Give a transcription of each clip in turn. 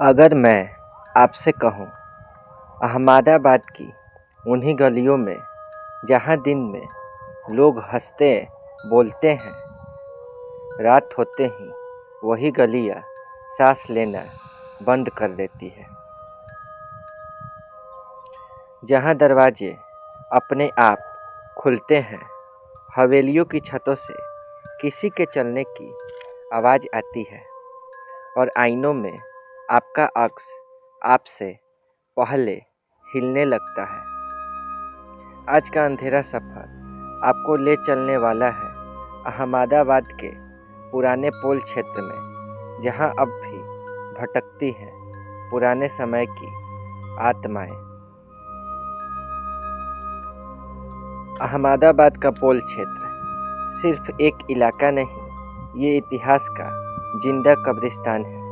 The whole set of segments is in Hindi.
अगर मैं आपसे कहूँ अहमदाबाद की उन्हीं गलियों में जहाँ दिन में लोग हंसते बोलते हैं, रात होते ही वही गलियाँ सांस लेना बंद कर देती है। जहाँ दरवाजे अपने आप खुलते हैं, हवेलियों की छतों से किसी के चलने की आवाज़ आती है और आईनों में आपका अक्स आपसे पहले हिलने लगता है। आज का अंधेरा सफ़र आपको ले चलने वाला है अहमदाबाद के पुराने पोल क्षेत्र में, जहां अब भी भटकती हैं पुराने समय की आत्माएं। अहमदाबाद का पोल क्षेत्र सिर्फ एक इलाका नहीं, ये इतिहास का जिंदा कब्रिस्तान है।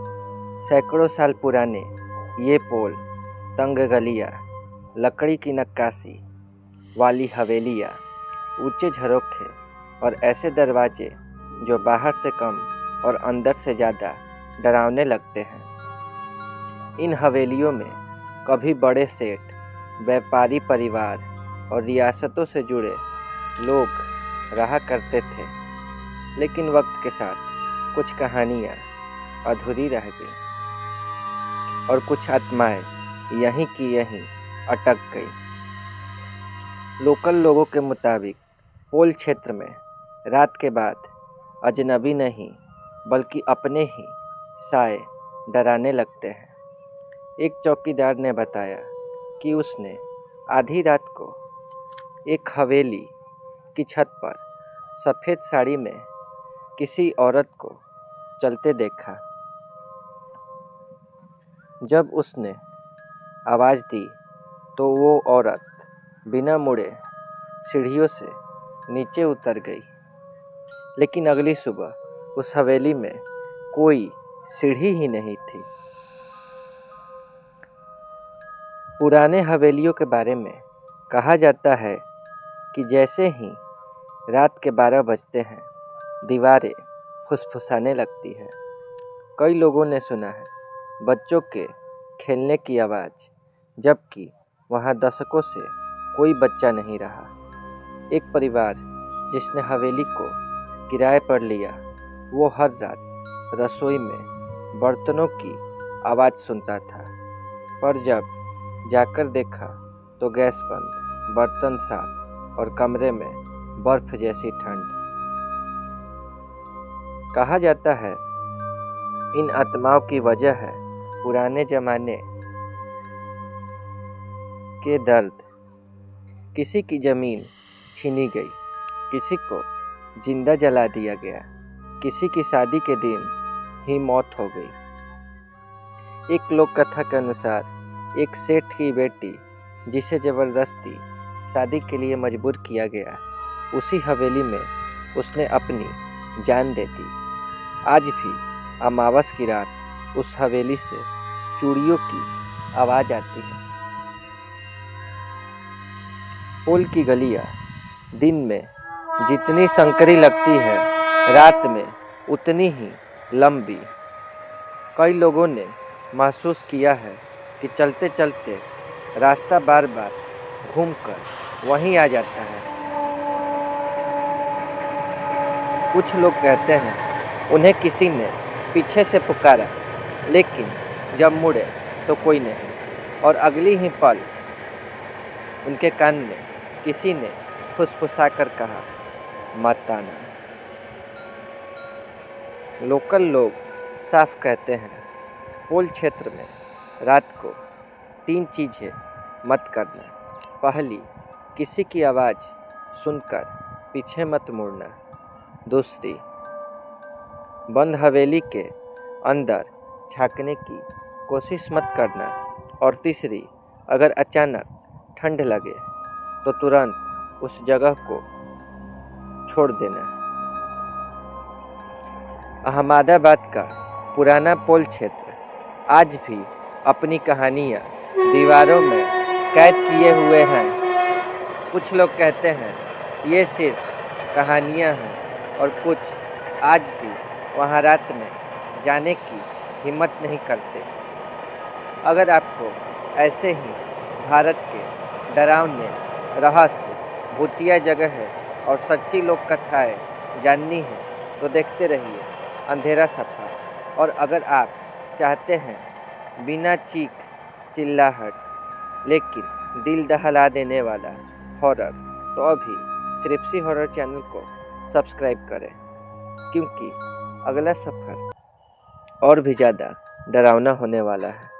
सैकड़ों साल पुराने ये पोल, तंग गलियाँ, लकड़ी की नक्काशी वाली हवेलियाँ, ऊंचे झरोखे और ऐसे दरवाजे जो बाहर से कम और अंदर से ज़्यादा डरावने लगते हैं। इन हवेलियों में कभी बड़े सेठ, व्यापारी परिवार और रियासतों से जुड़े लोग रहा करते थे, लेकिन वक्त के साथ कुछ कहानियाँ अधूरी रह गई और कुछ आत्माएं यहीं की यहीं अटक गई। लोकल लोगों के मुताबिक पोल क्षेत्र में रात के बाद अजनबी नहीं बल्कि अपने ही साए डराने लगते हैं। एक चौकीदार ने बताया कि उसने आधी रात को एक हवेली की छत पर सफ़ेद साड़ी में किसी औरत को चलते देखा। जब उसने आवाज़ दी तो वो औरत बिना मुड़े सीढ़ियों से नीचे उतर गई, लेकिन अगली सुबह उस हवेली में कोई सीढ़ी ही नहीं थी। पुराने हवेलियों के बारे में कहा जाता है कि जैसे ही रात के 12 बजते हैं, दीवारें फुसफुसाने लगती है। कई लोगों ने सुना है बच्चों के खेलने की आवाज़, जबकि वहाँ दशकों से कोई बच्चा नहीं रहा। एक परिवार जिसने हवेली को किराए पर लिया, वो हर रात रसोई में बर्तनों की आवाज़ सुनता था, पर जब जाकर देखा तो गैस बंद, बर्तन साफ और कमरे में बर्फ जैसी ठंड। कहा जाता है इन आत्माओं की वजह है पुराने ज़माने के दर्द। किसी की ज़मीन छीनी गई, किसी को जिंदा जला दिया गया, किसी की शादी के दिन ही मौत हो गई। एक लोक कथा के अनुसार एक सेठ की बेटी, जिसे ज़बरदस्ती शादी के लिए मजबूर किया गया, उसी हवेली में उसने अपनी जान दे दी। आज भी अमावस की रात उस हवेली से चूड़ियों की आवाज़ आती है। पोल की गलियाँ दिन में जितनी संकरी लगती है, रात में उतनी ही लंबी। कई लोगों ने महसूस किया है कि चलते चलते रास्ता बार बार घूमकर वहीं आ जाता है। कुछ लोग कहते हैं उन्हें किसी ने पीछे से पुकारा, लेकिन जब मुड़े तो कोई नहीं, और अगली ही पल उनके कान में किसी ने फुसफुसाकर कहा, मत आना। लोकल लोग साफ कहते हैं पोल क्षेत्र में रात को 3 चीज़ें मत करना। पहली, किसी की आवाज़ सुनकर पीछे मत मुड़ना। दूसरी, बंद हवेली के अंदर झांकने की कोशिश मत करना। और तीसरी, अगर अचानक ठंड लगे तो तुरंत उस जगह को छोड़ देना। अहमदाबाद का पुराना पोल क्षेत्र आज भी अपनी कहानियाँ दीवारों में कैद किए हुए हैं। कुछ लोग कहते हैं ये सिर्फ कहानियाँ हैं, और कुछ आज भी वहाँ रात में जाने की हिम्मत नहीं करते। अगर आपको ऐसे ही भारत के डरावने रहस्य, भूतिया जगह और सच्ची लोक कथाएँ जाननी है तो देखते रहिए अंधेरा सफ़र। और अगर आप चाहते हैं बिना चीख चिल्लाहट लेकिन दिल दहला देने वाला हॉरर, तो अभी सिर्फ हॉरर चैनल को सब्सक्राइब करें, क्योंकि अगला सफ़र और भी ज़्यादा डरावना होने वाला है।